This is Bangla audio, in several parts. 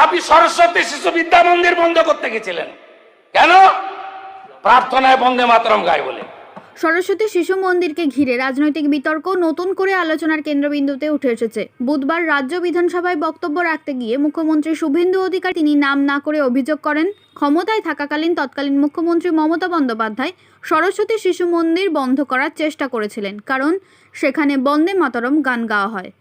আপনি সরস্বতী শিশু বিদ্যা মন্দির বন্ধ করতে গেছিলেন কেন? প্রার্থনায় বন্দে মাতরম গায় বলে। সরস্বতী শিশু মন্দিরকে ঘিরে রাজনৈতিক বিতর্ক নতুন করে আলোচনার কেন্দ্রবিন্দুতে উঠে এসেছে। বুধবার রাজ্য বিধানসভায় বক্তব্য রাখতে গিয়ে মুখ্যমন্ত্রী শুভেন্দু অধিকারী তিনি নাম না করে অভিযোগ করেন, ক্ষমতায় থাকাকালীন তৎকালীন মুখ্যমন্ত্রী মমতা বন্দ্যোপাধ্যায় সরস্বতী শিশু মন্দির বন্ধ করার চেষ্টা করেছিলেন, কারণ সেখানে বন্দে মাতরম গান গাওয়া হয়।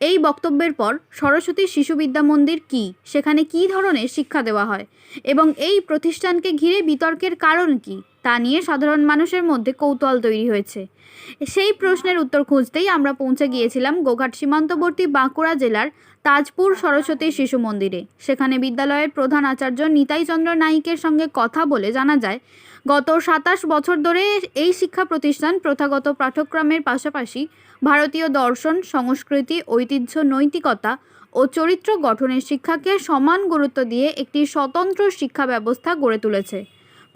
এই বক্তব্যের পর সরস্বতী শিশু বিদ্যা মন্দির কি, সেখানে কী ধরনের শিক্ষা দেওয়া হয় এবং এই প্রতিষ্ঠানকে ঘিরে বিতর্কের কারণ কি তা নিয়ে সাধারণ মানুষের মধ্যে কৌতূহল তৈরি হয়েছে। সেই প্রশ্নের উত্তর খুঁজতেই আমরা পৌঁছে গিয়েছিলাম গোঘাট সীমান্তবর্তী বাঁকুড়া জেলার তাজপুর সরস্বতী শিশু মন্দিরে। সেখানে বিদ্যালয়ের প্রধান আচার্য নিতাই চন্দ্র নাইকের সঙ্গে কথা বলে জানা যায়, গত ২৭ বছর ধরে এই শিক্ষা প্রতিষ্ঠান প্রথাগত পাঠ্যক্রমের পাশাপাশি ভারতীয় দর্শন, সংস্কৃতি, ঐতিহ্য, নৈতিকতা ও চরিত্র গঠনের শিক্ষাকে সমান গুরুত্ব দিয়ে একটি স্বতন্ত্র শিক্ষা ব্যবস্থা গড়ে তুলেছে।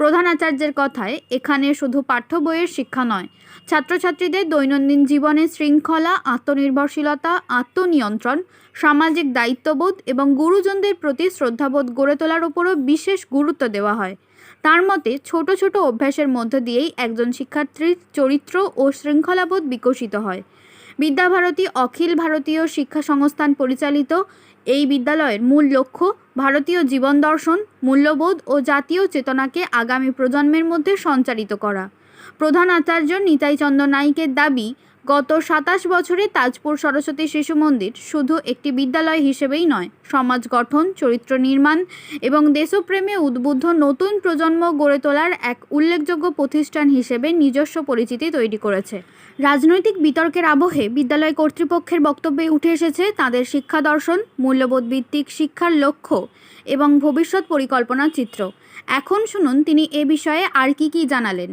প্রধান আচার্যের কথায়, এখানে শুধু পাঠ্য বইয়ের শিক্ষা নয়, ছাত্রছাত্রীদের দৈনন্দিন জীবনে শৃঙ্খলা, আত্মনির্ভরশীলতা, আত্মনিয়ন্ত্রণ, সামাজিক দায়িত্ববোধ এবং গুরুজনদের প্রতি শ্রদ্ধাবোধ গড়ে তোলার উপরও বিশেষ গুরুত্ব দেওয়া হয়। তার মতে, ছোট ছোট অভ্যাসের মধ্য দিয়েই একজন শিক্ষার্থীর চরিত্র ও শৃঙ্খলাবোধ বিকশিত হয়। বিদ্যাভারতী অখিল ভারতীয় শিক্ষা সংস্থান পরিচালিত এই বিদ্যালয়ের মূল লক্ষ্য ভারতীয় জীবন দর্শন, মূল্যবোধ ও জাতীয় চেতনাকে আগামী প্রজন্মের মধ্যে সঞ্চারিত করা। প্রধান আচার্য নিতাই চন্দ্র নাইকের দাবি, গত ২৭ বছরে তাজপুর সরস্বতী শিশু মন্দির শুধু একটি বিদ্যালয় হিসেবেই নয়, সমাজ গঠন, চরিত্র নির্মাণ এবং দেশপ্রেমে উদ্বুদ্ধ নতুন প্রজন্ম গড়ে তোলার এক উল্লেখযোগ্য প্রতিষ্ঠান হিসেবে নিজস্ব পরিচিতি তৈরি করেছে। রাজনৈতিক বিতর্কের আবহে বিদ্যালয় কর্তৃপক্ষের বক্তব্যে উঠে এসেছে তাদের শিক্ষা দর্শন, মূল্যবোধ ভিত্তিক শিক্ষার লক্ষ্য এবং ভবিষ্যৎ পরিকল্পনার চিত্র। এখন শুনুন তিনি এ বিষয়ে আর কি জানালেন।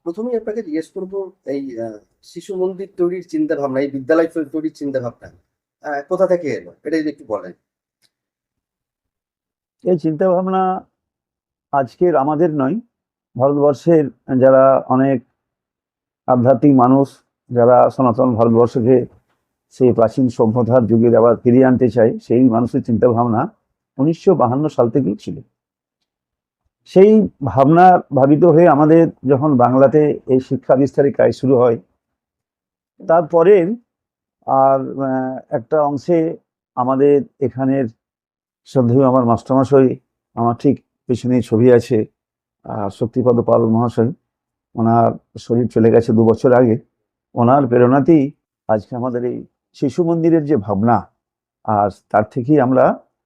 প্রথমেই আপনাকে জিজ্ঞেস করবো, এই শিশু মন্দির তৈরির চিন্তা ভাবনা, এই বিদ্যালয় তৈরির চিন্তা ভাবনা কোথা থেকে এলো, এটা যদি একটু বলেন। এই চিন্তা ভাবনা আজকের আমাদের নয়, ভারতবর্ষের যারা অনেক আধ্যাত্মিক মানুষ, যারা সনাতন ভারতবর্ষকে সেই প্রাচীন সভ্যতার যুগে আবার ফিরিয়ে আনতে চায়, সেই মানুষের চিন্তা ভাবনা ১৯৫২ সাল থেকেই ছিল। সেই ভাবনা ভাবিত হয়ে আমাদের যখন বাংলাতে এই শিক্ষা বিস্তারের কাজ শুরু হয়, তারপরে আর একটা অংশে আমাদের এখানের শ্রদ্ধেয় আমার মাস্টারমশাই, আমার ঠিক পেছনেই ছবি আছে, শক্তিপদ পাল মহাশয়, ওনার শরীর চলে গেছে ২ বছর আগে। ওনার প্রেরণাতেই আজকে আমাদের এই শিশু মন্দিরের যে ভাবনা, আর তার থেকেই আমরা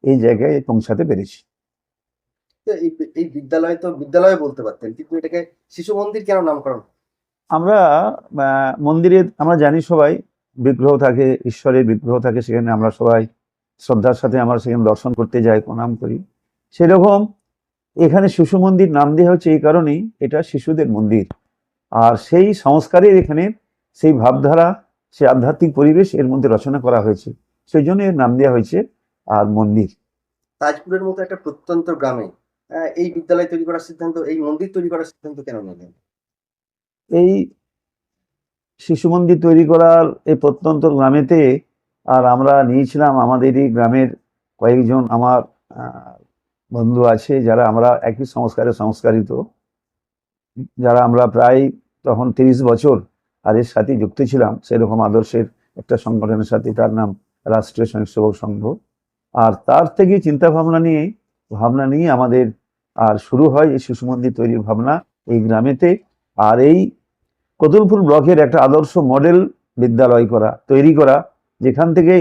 এই জায়গায় পৌঁছাতে পেরেছি। তো এই বিদ্যালয় তো বিদ্যালয় বলতে পারতেন, কিন্তু এটাকে শিশু মন্দির কেন নামকরণ? আমরা মন্দিরে আমরা জানি সবাই বিগ্রহ থাকে, ঈশ্বরের বিগ্রহ থাকে, সেখানে আমরা সবাই শ্রদ্ধার সাথে আমরা সেখানে দর্শন করতে যাই, প্রণাম করি। সেরকম এখানে শিশু মন্দির নাম দেওয়া হচ্ছে এই কারণেই, এটা শিশুদের মন্দির। আর সেই সংস্কারের এখানে সেই ভাবধারা, সেই আধ্যাত্মিক পরিবেশ এর মধ্যে রচনা করা হয়েছে, সেই জন্য এর নাম দেওয়া হয়েছে আর মন্দির। তাজপুরের মতো একটা প্রত্যন্ত গ্রামে এই বিদ্যালয় তৈরি করার সিদ্ধান্ত, এই মন্দির তৈরি করার সিদ্ধান্ত কেন নিলেন? এই শিশু মন্দির তৈরি করার এই প্রত্যন্ত গ্রামেতে আর আমরা নিয়েছিলাম আমাদেরই গ্রামের কয়েকজন আমার বন্ধু আছে, যারা আমরা একই সংস্কারে সংস্কারিত, যারা আমরা প্রায় তখন 30 বছর আর এর সাথে যুক্ত ছিলাম সেরকম আদর্শের একটা সংগঠনের সাথে, তার নাম রাষ্ট্রীয় স্বয়ংসেবক সংঘ। আর তার থেকে চিন্তা ভাবনা নিয়ে আমাদের আর শুরু হয় এই শিশু মন্দির তৈরির ভাবনা এই গ্রামেতে। আর এই কতুলপুর ব্লকের একটা আদর্শ মডেল বিদ্যালয় তৈরি করা, যেখান থেকে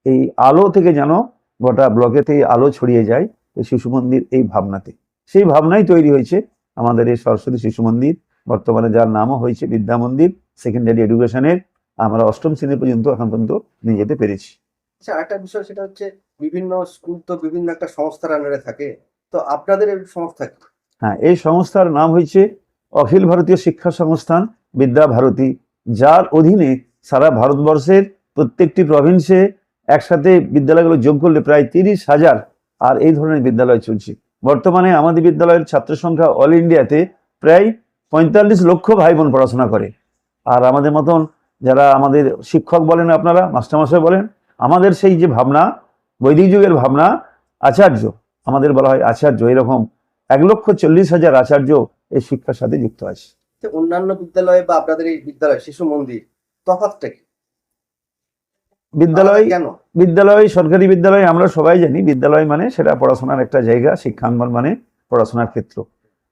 এই আলো থেকে যেন গোটা ব্লকেতে আলো ছড়িয়ে যায় এই শিশু মন্দির, এই ভাবনাতে, সেই ভাবনাই তৈরি হয়েছে আমাদের এই সরস্বতী শিশু মন্দির, বর্তমানে যার নামও হয়েছে বিদ্যা মন্দির। সেকেন্ডারি এডুকেশনের আমরা 8ম শ্রেণী পর্যন্ত এখন পর্যন্ত নিয়ে যেতে পেরেছি। আচ্ছা, আরেকটা বিষয়, সেটা হচ্ছে বিভিন্ন স্কুল তো বিভিন্ন একটা সংস্থার আন্ডারে থাকে, তো আপনাদের এই সংস্থা কি? হ্যাঁ, এই সংস্থার নাম হয়েছে অখিল ভারতীয় শিক্ষা সংস্থান বিদ্যা ভারতী, যার অধীনে সারা ভারতবর্ষের প্রত্যেকটি প্রভিন্সে একসাথে বিদ্যালয়গুলো যোগ করলে প্রায় 30,000 আর এই ধরনের বিদ্যালয় চলছে। বর্তমানে আমাদের বিদ্যালয়ের ছাত্র সংখ্যা অল ইন্ডিয়াতে প্রায় 45 লক্ষ ভাই বোন পড়াশোনা করে। আর আমাদের মতন যারা আমাদের শিক্ষক বলেন, আপনারা মাস্টারমশাই বলেন, আমাদের সেই যে ভাবনা, বৈদিক যুগের ভাবনা, আচার্য, আমাদের বলা হয় আচার্য, এরকম 1,40,000 আচার্য এই শিক্ষার সাথে যুক্ত আছে। তো অন্যান্য বিদ্যালয় বা আপনাদের এই বিদ্যালয় শিশু মন্দির তফাৎটা কি? কেন? বিদ্যালয়, সরকারি বিদ্যালয় আমরা সবাই জানি, বিদ্যালয় মানে সেটা পড়াশোনার একটা জায়গা, শিক্ষাঙ্গন মানে পড়াশোনার ক্ষেত্র।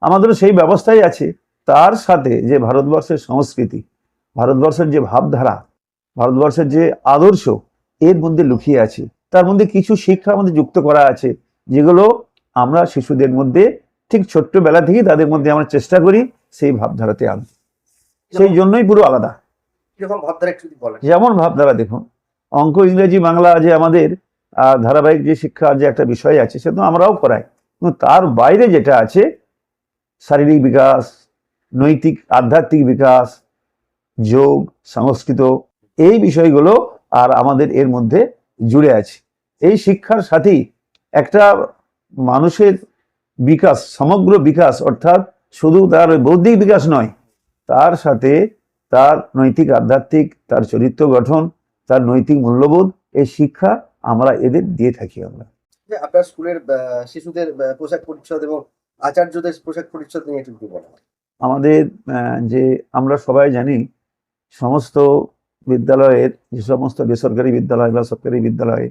আমাদেরও সেই ব্যবস্থাই আছে। তার সাথে যে ভারতবর্ষের সংস্কৃতি, ভারতবর্ষের যে ভাবধারা, ভারতবর্ষের যে আদর্শ এর মধ্যে লুকিয়ে আছে, তার মধ্যে কিছু শিক্ষা আমাদের যুক্ত করা আছে, যেগুলো আমরা শিশুদের মধ্যে ঠিক ছোট্টবেলা থেকেই তাদের মধ্যে আমরা চেষ্টা করি সেই ভাবধারাতে আনতে। সেই জন্যই পুরো আলাদা। কিরকম ভাবধারা একটু যদি বলেন। যেমন ভাবধারা দেখুন, অঙ্ক, ইংরেজি, বাংলা যে আমাদের ধারাবাহিক যে শিক্ষার যে একটা বিষয় আছে, সে তো আমরাও করাই, কিন্তু তার বাইরে যেটা আছে শারীরিক বিকাশ, নৈতিক আধ্যাত্মিক বিকাশ, যোগ, সংস্কৃত, এই বিষয়গুলো আর আমাদের এর মধ্যে জুড়ে আছে। এই শিক্ষার সাথেই একটা মানুষের বিকাশ, সমগ্র বিকাশ, অর্থাৎ শুধু তার বৌদ্ধিক বিকাশ নয়, তার সাথে তার নৈতিক আধ্যাত্মিক, তার চরিত্র গঠন, তার নৈতিক মূল্যবোধ, এই শিক্ষা আমরা এদের দিয়ে থাকি। আমরা আপনার স্কুলের শিশুদের পোশাক পরিচ্ছদ এবং আচার্যদের পোশাক পরিচ্ছদ নিয়ে একটু বলেন। আমাদের যে আমরা সবাই জানি, সমস্ত বিদ্যালয়ের, যে সমস্ত বেসরকারি বিদ্যালয় বা সরকারি বিদ্যালয়ে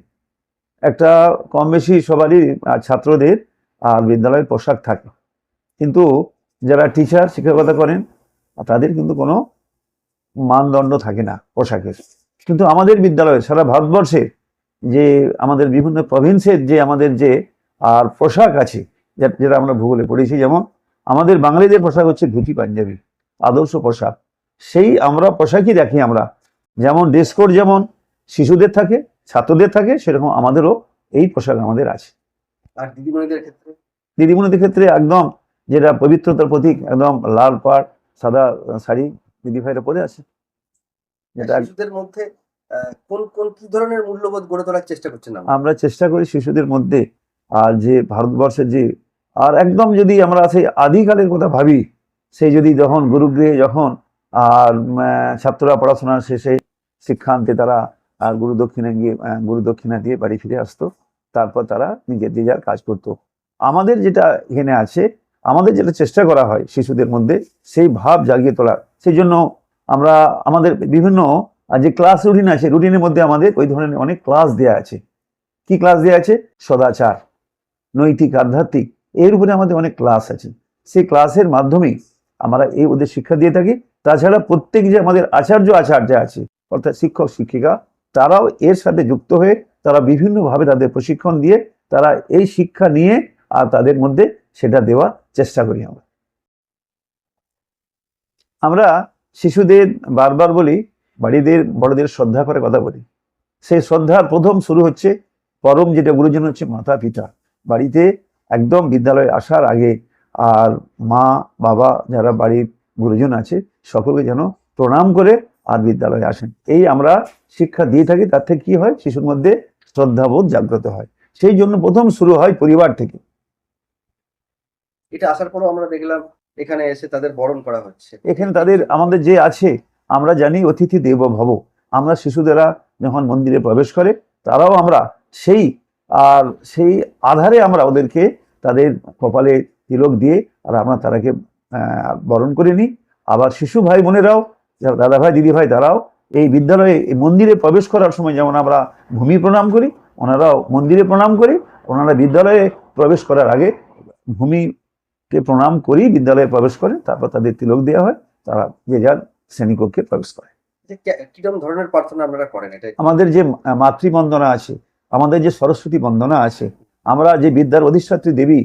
একটা কম বেশি সবারই ছাত্রদের আর বিদ্যালয়ের পোশাক থাকে, কিন্তু যারা টিচার শিক্ষকতা করেন তাদের কিন্তু কোনো মানদণ্ড থাকে না পোশাকের। কিন্তু আমাদের বিদ্যালয়ে সারা ভারতবর্ষে যে আমাদের বিভিন্ন প্রভিন্সের যে আমাদের যে আর পোশাক আছে, যেটা আমরা ভূগোলে পড়েছি, যেমন আমাদের বাঙালিদের পোশাক হচ্ছে ধুতি পাঞ্জাবি, আদর্শ পোশাক। সেই আমরা পোশাকই রাখি আমরা, যেমন ড্রেস কোড যেমন শিশুদের থাকে, ছাত্রদের থাকে, সেরকম আমাদেরও এই পোশাক আমাদের আছে। আর দিদিমণিদের ক্ষেত্রে? দিদিমণিদের ক্ষেত্রে একদম যেটা পবিত্রতার প্রতীক, একদম লাল পাড় সাদা শাড়ি দিদি ভাইরা পরে আছে। শিশুদের মধ্যে কোন কোন কি ধরনের মূল্যবোধ গড়ে তোলার চেষ্টা করছেন? আমরা চেষ্টা করি শিশুদের মধ্যে, আর যে ভারতবর্ষের যে, আর একদম যদি আমরা সেই আদিকালের কথা ভাবি, সেই যদি যখন গুরুগৃহে যখন আর ছাত্ররা পড়াশোনা শেষে শিক্ষান্তে তারা গুরুদক্ষিণা দিয়ে বাড়ি ফিরে আসতো, তারপর তারা নিজের যে যার কাজ করতো। আমাদের যেটা এখানে আছে, আমাদের যেটা চেষ্টা করা হয় শিশুদের মধ্যে সেই ভাব জাগিয়ে তোলার, সেই জন্য আমরা আমাদের বিভিন্ন যে ক্লাস রুটিন আছে, রুটিনের মধ্যে আমাদের ওই ধরনের অনেক ক্লাস দেওয়া আছে। কি ক্লাস দেওয়া আছে? সদাচার, নৈতিক আধ্যাত্মিক, এর উপরে আমাদের অনেক ক্লাস আছে। সেই ক্লাসের মাধ্যমেই আমরা এই ওদের শিক্ষা দিয়ে থাকি। তাছাড়া প্রত্যেক যে আমাদের আচার্য আছে, অর্থাৎ শিক্ষক শিক্ষিকা, তারাও এর সাথে যুক্ত হয়ে তারা বিভিন্নভাবে তাদের প্রশিক্ষণ দিয়ে তারা এই শিক্ষা নিয়ে আর তাদের মধ্যে সেটা দেওয়ার চেষ্টা করি আমরা। আমরা শিশুদের বারবার বলি বাড়িদের বড়দের শ্রদ্ধা করে কথা বলি। সেই শ্রদ্ধার প্রথম শুরু হচ্ছে পরম যেটা গুরুজন হচ্ছে মাতা পিতা। বাড়িতে একদম বিদ্যালয়ে আসার আগে আর মা বাবা যারা বাড়ির গুরুজন আছে সকলকে যেন প্রণাম করে আর বিদ্যালয়ে আসেন, এই আমরা শিক্ষা দিয়ে থাকি। তার থেকে কি হয়, শিশুর মধ্যে শ্রদ্ধাবোধ জাগ্রত হয়। সেই জন্য প্রথম শুরু হয় পরিবার থেকে। এটা আসার পরও আমরা দেখলাম এখানে এসে তাদের বরণ করা হচ্ছে। এখানে তাদের আমাদের যে আছে, আমরা জানি অতিথি দেব ভব। আমরা শিশুদেরা যখন মন্দিরে প্রবেশ করে তারাও আমরা সেই আধারে আমরা ওদেরকে তাদের কপালে তিলক দিয়ে আর আমরা তারাকে বরণ করে নিই। আবার শিশু ভাই বোনেরাও, দাদা ভাই দিদি ভাই, তারাও এই বিদ্যালয়ে এই মন্দিরে প্রবেশ করার সময় যেমন আমরা ভূমি প্রণাম করি, ওনারাও মন্দিরে প্রণাম করি। ওনারা বিদ্যালয়ে প্রবেশ করার আগে ভূমিকে প্রণাম করি বিদ্যালয়ে প্রবেশ করে, তারপর তাদের তিলক দেওয়া হয়, তারা যে যার শ্রেণীকক্ষে প্রবেশ করে। কিরকম ধরনের প্রার্থনা আপনারা করেন? এটা আমাদের যে মাতৃবন্দনা আছে, আমাদের যে সরস্বতী বন্দনা আছে, আমরা যে বিদ্যার অধিষ্ঠাত্রী দেবী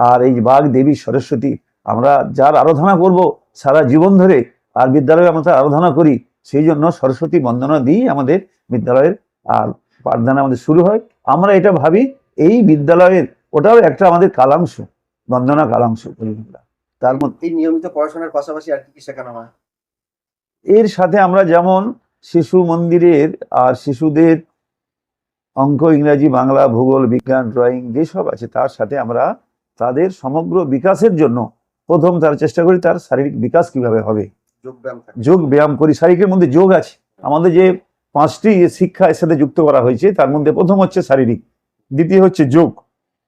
আর এই বাঘ দেবী সরস্বতী, আমরা যার আরাধনা করব সারা জীবন ধরে, আর বিদ্যালয়ে আমরা আরাধনা করি, সেই জন্য সরস্বতী বন্দনা দিয়েই আমাদের বিদ্যালয়ের আর পাঠদান আমাদের শুরু হয়। আমরা এটা ভাবি এই বিদ্যালয়ের ওটাও একটা আমাদের কালাংশ, বন্দনা কালাংশ। তার মধ্যে এই নিয়মিত পড়াশোনার পাশাপাশি আর কি শেখানো হয়? এর সাথে আমরা যেমন শিশু মন্দিরের আর শিশুদের অঙ্ক, ইংরাজি, বাংলা, ভূগোল, বিজ্ঞান, ড্রয়িং যেসব আছে তার সাথে আমরা তাদের সমগ্র বিকাশের জন্য প্রথম তার চেষ্টা করি তার শারীরিক বিকাশ কিভাবে হবে। যোগ ব্যায়াম করি, শারীরিকের মধ্যে যোগ আছে। আমাদের যে 5টি শিক্ষা এর সাথে যুক্ত করা হয়েছে তার মধ্যে প্রথম হচ্ছে শারীরিক, দ্বিতীয় হচ্ছে যোগ,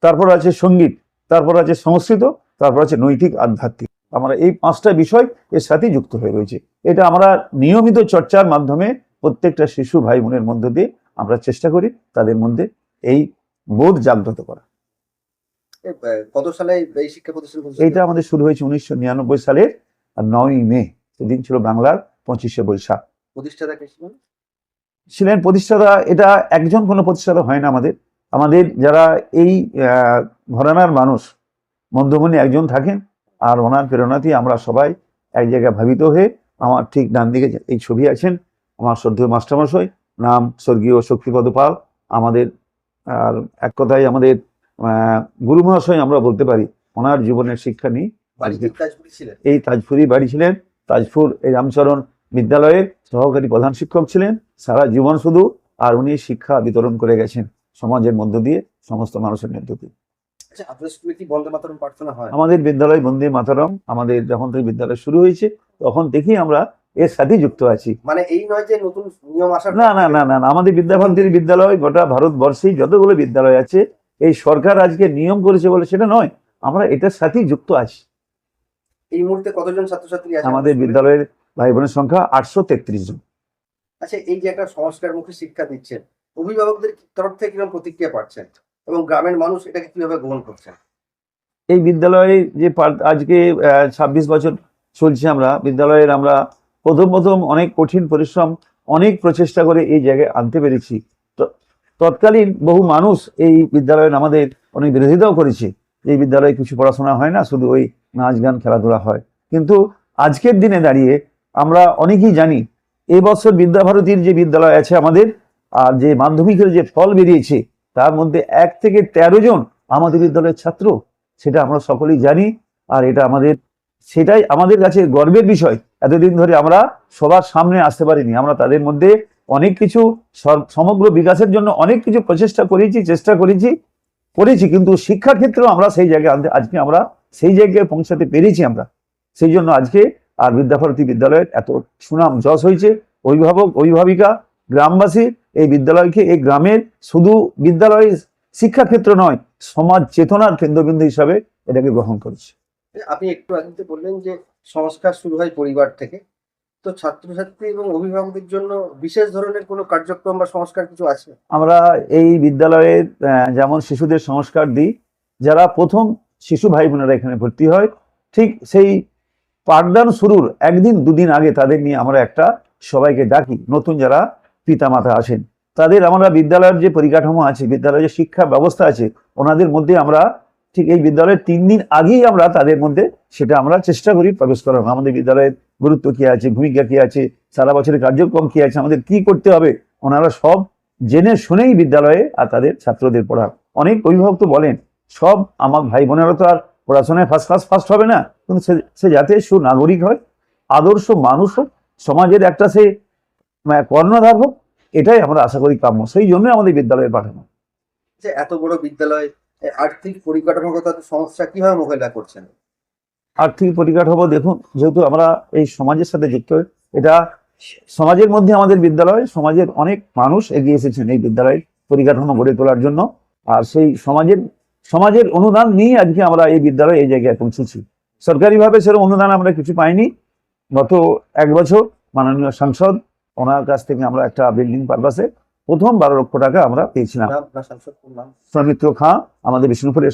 তারপর আছে সঙ্গীত, তারপর আছে সংস্কৃত, তারপর আছে নৈতিক আধ্যাত্মিক। আমরা এই 5টা বিষয় এর সাথে যুক্ত হয়ে রয়েছে। এটা আমরা নিয়মিত চর্চার মাধ্যমে প্রত্যেকটা শিশু ভাই বোনের মধ্য দিয়ে আমরা চেষ্টা করি তাদের মধ্যে এই বোধ জাগ্রত করা। কত সালে এই শিক্ষা প্রতিষ্ঠান? এইটা আমাদের শুরু হয়েছে 1999 সালের 9ই মে। সেদিন ছিল বাংলার 25শে বৈশাখ। প্রতিষ্ঠাতা কে ছিলেন? প্রতিষ্ঠাতা এটা একজন কোনো প্রতিষ্ঠাতা হয় না। আমাদের যারা এই ঘরানার মানুষ মধ্যমণি একজন থাকেন, আর ওনার প্রেরণাতেই আমরা সবাই এক জায়গায় ভাবিত হয়ে, আমার ঠিক ডান দিকে এই ছবি আছেন আমার শ্রদ্ধেয় মাস্টারমশাই, নাম স্বর্গীয় শক্তিপদ পাল, আমাদের আর এক কথায় আমাদের গুরু মহাশয় আমরা বলতে পারি। ওনার জীবনের শিক্ষা নিয়ে এই তাজপুরি বাড়ি ছিলেন। তাজপুর এই রামচরণ বিদ্যালয়ের সহকারী প্রধান শিক্ষক ছিলেন সারা জীবন শুধু, আর উনি শিক্ষা বিতরণ করে গেছেন সমাজের মধ্য দিয়ে, সমস্ত মানুষের মধ্য দিয়ে। আমাদের বিদ্যালয় বন্দে মাতরম আমাদের যখন থেকে বিদ্যালয় শুরু হয়েছে তখন থেকেই আমরা এর সাথে যুক্ত আছি। মানে এই নয় যে নতুন নিয়ম আসা, না না না না, আমাদের বিদ্যাভারতীর বিদ্যালয় গোটা ভারতবর্ষেই যতগুলো বিদ্যালয় আছে, এই সরকার আজকে নিয়ম করেছে বলে সেটা নয়, আমরা এটার সাথেই যুক্ত আছি। এই মুহূর্তে কতজন ছাত্রছাত্রী আছে আমাদের বিদ্যালয়ের ভাই বোনের সংখ্যা 833 জন। আচ্ছা, এই যে একটা সংস্কারমুখী শিক্ষা দিচ্ছেন, অভিভাবকদের তরফ থেকে কিরকম প্রতিক্রিয়া পাচ্ছেন এবং গ্রামের মানুষ এটাকে কিভাবে গ্রহণ করছেন? এই বিদ্যালয়ে যে আজকে 26 বছর চলছে, আমরা বিদ্যালয়ের আমরা প্রথম অনেক কঠিন পরিশ্রম, অনেক প্রচেষ্টা করে এই জায়গায় আনতে পেরেছি। তৎকালীন বহু মানুষ এই বিদ্যালয়ের আমাদের অনেক বিরোধিতাও করেছে, এই বিদ্যালয়ে কিছু পড়াশোনা হয় না, শুধু ওই নাচ গান খেলাধুলা হয়। কিন্তু আজকের দিনে দাঁড়িয়ে আমরা অনেকেই জানি এবছর বিদ্যাভারতীর যে বিদ্যালয় আছে আমাদের, আর যে মাধ্যমিকের যে ফল বেরিয়েছে তার মধ্যে 1 থেকে 13 জন আমাদের বিদ্যালয়ের ছাত্র, সেটা আমরা সকলেই জানি। আর এটা সেটাই আমাদের কাছে গর্বের বিষয়। এতদিন ধরে আমরা সবার সামনে আসতে পারিনি, আমরা তাদের মধ্যে অনেক কিছু সমগ্র বিকাশের জন্য অনেক কিছু প্রচেষ্টা করেছি, চেষ্টা করেছি, কিন্তু শিক্ষা ক্ষেত্রেও আমরা সেই জায়গায় আজকে আমরা সেই জায়গায় পৌঁছাতে পেরেছি আমরা। সেই জন্য আজকে আর বিদ্যাভারতী বিদ্যালয়ের এত সুনাম যশ হয়েছে। অভিভাবক, অভিভাবিকা, গ্রামবাসী এই বিদ্যালয়কে, এই গ্রামের শুধু বিদ্যালয় শিক্ষাক্ষেত্র নয়, সমাজ চেতনার কেন্দ্রবিন্দু হিসাবে এটাকে গ্রহণ করেছে। আপনি একটু আগে বললেন যে সংস্কার শুরু হয় পরিবার থেকে, তো ছাত্রছাত্রী এবং অভিভাবকদের জন্য বিশেষ ধরনের কোনো কার্যক্রম বা সংস্কার কিছু আছে? আমরা এই বিদ্যালয়ের যেমন শিশুদের সংস্কার দিই, যারা প্রথম শিশু ভাই বোনেরা এখানে ভর্তি হয়, ঠিক সেই পাঠদান শুরুর 1-2 দিন আগে তাদের নিয়ে আমরা একটা সবাইকে ডাকি। নতুন যারা পিতা মাতা আসেন তাদের আমরা বিদ্যালয়ের যে পরিকাঠামো আছে, বিদ্যালয়ের যে শিক্ষা ব্যবস্থা আছে, ওনাদের মধ্যে আমরা ঠিক এই বিদ্যালয়ের 3 দিন আগেই আমরা তাদের মধ্যে সেটা আমরা চেষ্টা করি প্রবেশ করানো। আমাদের বিদ্যালয়ের গুরুত্ব কি আছে, ভূমিকা কি আছে, সারা বছরের কার্যক্রম কি আছে, আমাদের কি করতে হবে, ওনারা সব জেনে শুনেই বিদ্যালয়ে আর তাদের ছাত্রদের পড়ান। অনেক অভিভাবক তো বলেন সব আমার ভাই বোনেরা তো আর পড়াশোনায় ফার্স্ট হবে না, কিন্তু সে যাতে সুনাগরিক হয়, আদর্শ মানুষ হোক, সমাজের একটা সে কর্ণধার হোক, এটাই আমরা আশা করি কাম্য। সেই জন্য আমাদের বিদ্যালয়ে পাঠানো। যে এত বড় বিদ্যালয়, আর্থিক পরিকাঠামোগত সমস্যা কিভাবে মোকাবিলা করছেন? আর্থিক পরিকাঠামো দেখুন, যেহেতু আমরা এই সমাজের সাথে যুক্ত, এটা সমাজের মধ্যে আমাদের বিদ্যালয়, সমাজের অনেক মানুষ এগিয়ে এসেছেন এই বিদ্যালয়ের পরিকাঠামো গড়ে তোলার জন্য। আর সেই সমাজের অনুদান নিয়ে আজকে আমরা এই বিদ্যালয়ে এই জায়গায় পৌঁছেছি। সরকারিভাবে সেরকম অনুদান আমরা কিছু পাইনি। গত 1 বছর মাননীয় সাংসদ ওনার কাছ থেকে আমরা একটা বিল্ডিং পারপাসে প্রথম 12 লক্ষ টাকা আমরা পেয়েছিলাম। আপনার সাংসদ কোন নাম? সৌমিত্র খাঁ, আমাদের বিষ্ণুপুরের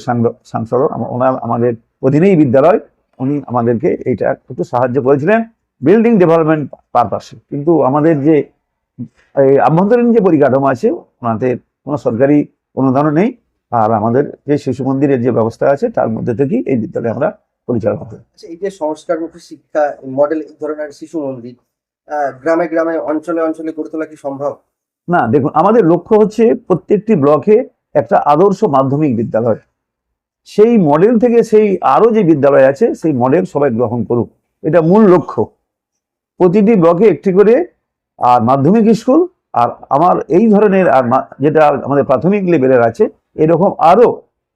সাংসদ, ওনার আমাদের অধীনেই বিদ্যালয়, উনি আমাদেরকে এইটা একটু সাহায্য করেছিলেন বিল্ডিং ডেভেলপমেন্ট পারপাসে। কিন্তু আমাদের যে এই আভ্যন্তরীণ যে পরিকাঠামো আছে, ওনাদের কোনো সরকারি অনুদানও নেই। আর আমাদের যে শিশু মন্দিরের যে ব্যবস্থা আছে তার মধ্যে থেকেই এই বিদ্যালয় আমরা পরিচালনা করি। আচ্ছা, এই যে সংস্কারমুখী শিক্ষা মডেল, এই ধরনের শিশু মন্দির গ্রামে গ্রামে অঞ্চলে অঞ্চলে গড়ে তোলা কি সম্ভব? না, দেখুন, আমাদের লক্ষ্য হচ্ছে প্রত্যেকটি ব্লকে একটা আদর্শ মাধ্যমিক বিদ্যালয়। সেই মডেল থেকে সেই আরো যে বিদ্যালয় আছে সেই মডেল সবাই গ্রহণ করুক, এটা মূল লক্ষ্য। প্রতিটি ব্লকে একটি করে আর মাধ্যমিক স্কুল, আর আমার এই ধরনের আর যেটা আমাদের প্রাথমিক লেভেলের আছে, এরকম আরো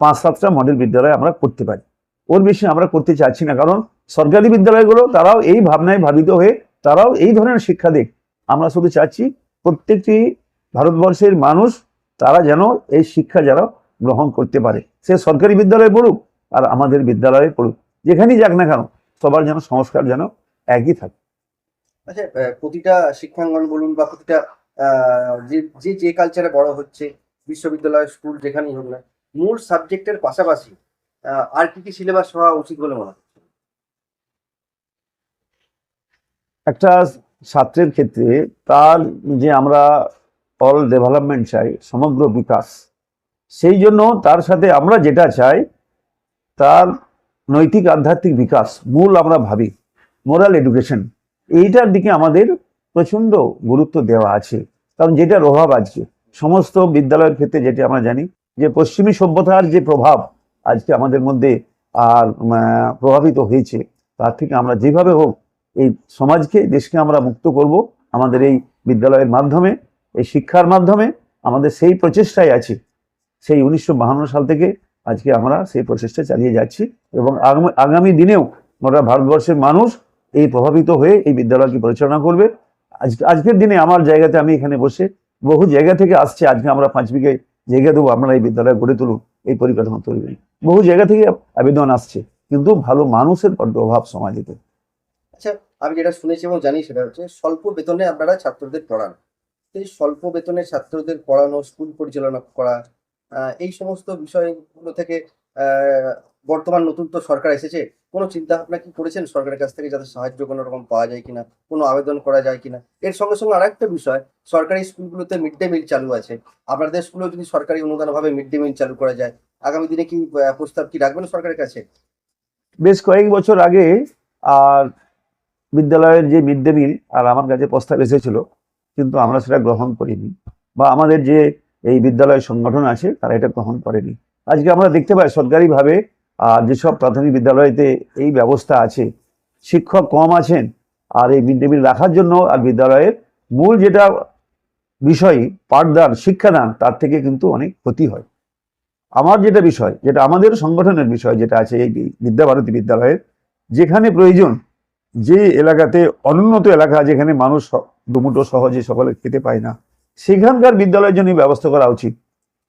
5-7টা মডেল বিদ্যালয় আমরা করতে পারি। ওর বেশি আমরা করতে চাচ্ছি না, কারণ সরকারি বিদ্যালয়গুলো তারাও এই ভাবনায় ভাবিত হয়ে তারাও এই ধরনের শিক্ষা দেখ। আমরা শুধু চাচ্ছি প্রত্যেকটি ভারতবর্ষের মানুষ তারা যেন এই শিক্ষা যারা গ্রহণ করতে পারে, সে সরকারি বিদ্যালয়ে পড়ুক আর আমাদের বিদ্যালয়ে পড়ুক, যেখানেই যাক না কেন সবার যেন সংস্কার যেন একই থাকে। আচ্ছা, প্রতিটা শিক্ষাঙ্গন বলুন বা প্রতিটা যে কালচারে বড় হচ্ছে, বিশ্ববিদ্যালয়, স্কুল, যেখানেই হোক না, মূল সাবজেক্টের পাশাপাশি আর কি সিলেবাস হওয়া উচিত বলে মনে হয়? একটা ছাত্রের ক্ষেত্রে তার যে আমরা অল ডেভেলপমেন্ট চাই, সমগ্র বিকাশ, সেই জন্য তার সাথে আমরা যেটা চাই তার নৈতিক আধ্যাত্মিক বিকাশ মূল আমরা ভাবি, মোরাল এডুকেশন, এইটার দিকে আমাদের প্রচন্ড গুরুত্ব দেওয়া আছে। কারণ যেটার অভাব আজকে সমস্ত বিদ্যালয়ের ক্ষেত্রে, যেটা আমরা জানি যে পশ্চিমী সভ্যতার যে প্রভাব আজকে আমাদের মধ্যে আর প্রভাবিত হয়েছে, তার থেকে আমরা যেভাবে হোক এই সমাজকে, দেশকে আমরা মুক্ত করব আমাদের এই বিদ্যালয়ের মাধ্যমে, এই শিক্ষার মাধ্যমে। আমাদের সেই প্রচেষ্টাই আছে, সেই 1952 সাল থেকে আজকে আমরা সেই প্রচেষ্টা চালিয়ে যাচ্ছি, এবং আগামী দিনেও গোটা ভারতবর্ষের মানুষ এই প্রভাবিত হয়ে এই বিদ্যালয়কে পরিচালনা করবে। আজকের দিনে আমার জায়গাতে আমি এখানে বসে বহু জায়গা থেকে আসছে, আজকে আমরা 5 বিঘে জায়গা দেবো, আমরা এই বিদ্যালয় গড়ে তুলুন, এই পরিকাঠামো তৈরি করি, বহু জায়গা থেকে আবেদন আসছে, কিন্তু ভালো মানুষের বড্ড অভাব সমাজেতে। আচ্ছা, আমি যেটা শুনেছি এবং জানি সেটা হচ্ছে স্বল্প বেতনে আপনারা ছাত্রদের পড়ান। এই স্বল্প বেতনে ছাত্রদের পড়ানো, স্কুল পরিচালনা করা, এই সমস্ত বিষয়গুলো থেকে বর্তমান নতুন তো সরকার এসেছে, কোনো চিন্তা ভাবনা কি করেছেন সরকারের কাছ থেকে, যাতে সাহায্য কোনো রকম পাওয়া যায় কিনা, কোনো আবেদন করা যায় কিনা? এর সঙ্গে সঙ্গে আরেকটা বিষয়, সরকারি স্কুলগুলোতে মিড ডে মিল চালু আছে, আপনাদের স্কুলেও যদি সরকারি অনুদানভাবে মিড ডে মিল চালু করা যায়, আগামী দিনে কি প্রস্তাব কি রাখবেন সরকারের কাছে? বেশ কয়েক বছর আগে আর বিদ্যালয়ের যে মিড ডে মিল আর আমার কাছে প্রস্তাব এসেছিল, কিন্তু আমরা সেটা গ্রহণ করিনি, বা আমাদের যে এই বিদ্যালয় সংগঠন আছে তারা এটা গ্রহণ করেনি। আজকে আমরা দেখতে পাই সরকারিভাবে আর যেসব প্রাথমিক বিদ্যালয়তে এই ব্যবস্থা আছে, শিক্ষক কম আছেন, আর এই মিড ডে মিল রাখার জন্য আর বিদ্যালয়ের মূল যেটা বিষয় পাঠদান, শিক্ষাদান, তার থেকে কিন্তু অনেক ক্ষতি হয়। আমার যেটা বিষয়, যেটা আমাদের সংগঠনের বিষয় যেটা আছে এই বিদ্যাভারতী বিদ্যালয়ের, যেখানে প্রয়োজন, যে এলাকাতে অনুন্নত এলাকা, যেখানে মানুষ দুমুঠো সহজে সকলে খেতে পায় না, সেখানকার বিদ্যালয়ের জন্য ব্যবস্থা করা উচিত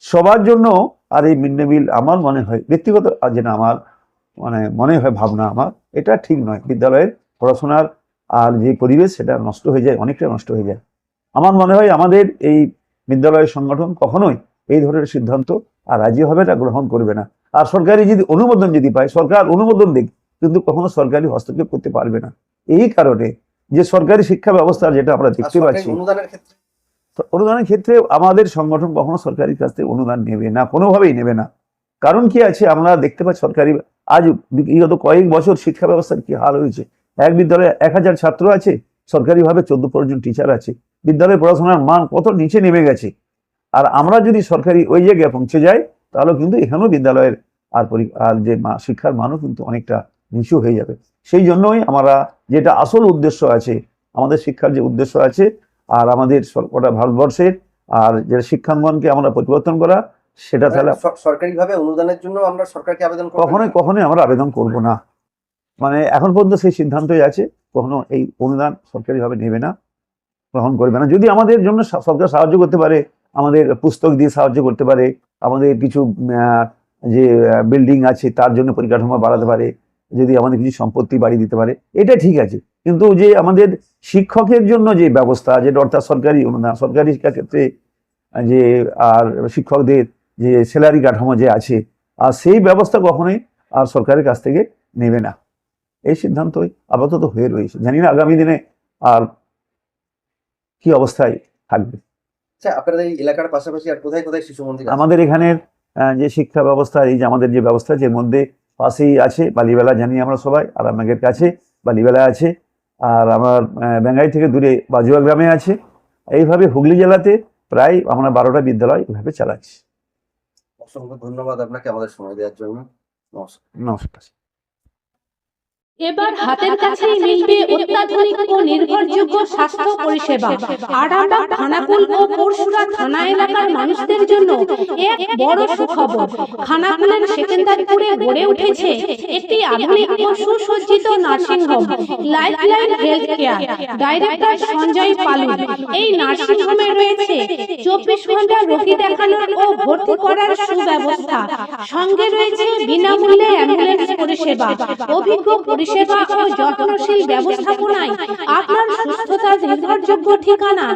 সবার জন্য। আর এই মিড ডে মিল আমার মনে হয় ব্যক্তিগত, যেটা আমার মনে হয় ভাবনা, আমার এটা ঠিক নয়। বিদ্যালয়ের পড়াশোনার আর যে পরিবেশ সেটা নষ্ট হয়ে যায়, অনেকটা নষ্ট হয়ে যায়। আমার মনে হয় আমাদের এই বিদ্যালয়ের সংগঠন কখনোই এই ধরনের সিদ্ধান্ত আর রাজি হবে না, গ্রহণ করবে না। আর সরকারি যদি অনুমোদন যদি পায়, সরকার অনুমোদন দিক, কিন্তু কখনো সরকারি হস্তক্ষেপ করতে পারবে না। এই কারণে যে সরকারি শিক্ষা ব্যবস্থা যেটা আমরা দেখতে পাচ্ছি, অনুদানের ক্ষেত্রে আমাদের সংগঠন কখনো সরকারি কাছ থেকে অনুদান নেবে না, কোনোভাবেই নেবে না। কারণ কি আছে, আমরা দেখতে পাচ্ছি সরকারি আজ বিগত কয়েক বছর শিক্ষা ব্যবস্থার কি হাল হয়েছে। এক বিদ্যালয়ে 1000 ছাত্র আছে, সরকারিভাবে 14-15 জন টিচার আছে। বিদ্যালয়ে পড়াশোনার মান কত নিচে নেমে গেছে। আর আমরা যদি সরকারি ওই জায়গায় পৌঁছে যাই, তাহলে কিন্তু এখানেও বিদ্যালয়ের আর যে শিক্ষার মানও কিন্তু অনেকটা নিচু হয়ে যাবে। সেই জন্যই আমরা যেটা আসল উদ্দেশ্য আছে, আমাদের শিক্ষার যে উদ্দেশ্য আছে, আর আমাদের গোটা ভারতবর্ষের আর যেটা শিক্ষাঙ্গনকে আমরা পরিবর্তন করা, সেটা তাহলে সরকারিভাবে অনুদানের জন্য আমরা সরকারকে আবেদন করব না? কখনোই আমরা আবেদন করব না। মানে এখন পর্যন্ত সেই সিদ্ধান্তই আছে, কখনো এই অনুদান সরকারিভাবে নেবে না, গ্রহণ করবে না। যদি আমাদের জন্য সরকার সাহায্য করতে পারে, আমাদের পুস্তক দিয়ে সাহায্য করতে পারে, আমাদের কিছু যে বিল্ডিং আছে তার জন্য পরিকাঠামো বাড়াতে পারে, যদি আমাদের কিছু সম্পত্তি বাড়িয়ে দিতে পারে, এটা ঠিক আছে। কিন্তু যে আমাদের শিক্ষকের জন্য যে ব্যবস্থা, যেটা অর্থাৎ সরকারি অনুদান, সরকারি শিক্ষাক্ষেত্রে যে আর শিক্ষকদের যে স্যালারি কাঠামো যে আছে, আর সেই ব্যবস্থা কখনোই আর সরকারের কাছ থেকে নেবে না। এই সিদ্ধান্তই আপাতত হয়ে রয়েছে। জানি না আগামী দিনে আর কি অবস্থায় থাকবে। আচ্ছা, আপনাদের এই এলাকার পাশাপাশি আর কোথায় কোথায় শিশু মন্দির আছে? আমাদের এখানের যে শিক্ষা ব্যবস্থা, এই যে আমাদের যে ব্যবস্থা, যে মধ্যে পাশেই আছে বালিবেলা, জানি আমরা সবাই, আরামবাগের কাছে বালিবেলা আছে, আর আমার বেঙ্গাই থেকে দূরে বাজুয়া গ্রামে আছে। এইভাবে হুগলি জেলাতে প্রায় আমরা 12টা বিদ্যালয় এভাবে চালাচ্ছি। অসংখ্য ধন্যবাদ আপনাকে আমাদের সময় দেওয়ার জন্য। নমস্কার। নমস্কার। এবার হাতের কাছেই মিলবে অত্যাধুনিক ও নির্ভরযোগ্য স্বাস্থ্য পরিষেবা। আরামবাগ, খানাকুল ও পরশুরা থানা এলাকার মানুষদের জন্য এক বড় সুখবর। খানাকুলের সেকেন্দারপুরে গড়ে উঠেছে একটি আধুনিক ও সুসজ্জিত nursing home, Lifeline health care. Director Sanjay Palu. এই নার্সিং হোমে রয়েছে 24 ঘন্টা রোগী দেখানোর ও ভর্তি করার সুব্যবস্থা। সঙ্গে রয়েছে বিনামূল্যে অ্যাম্বুলেন্স পরিষেবা। অভিজ্ঞ পরিষেবা ও যত্নশীল ব্যবস্থাপনায় আপনার সুস্থতার নির্ভরযোগ্য ঠিকানা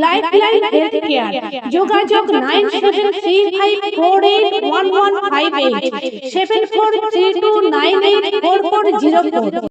লাইফলাইন হেলথ কেয়ার। যোগাযোগ 9735481158 7432984404।